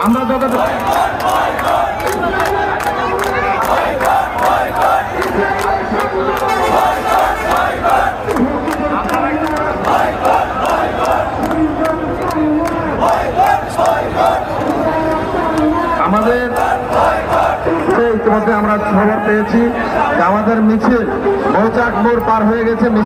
আমরা যত আমাদের ইতিমধ্যে আমরা খবর পেয়েছি যে আমাদের মিছিল মৌচাক মোড় পার হয়ে গেছে। আমরা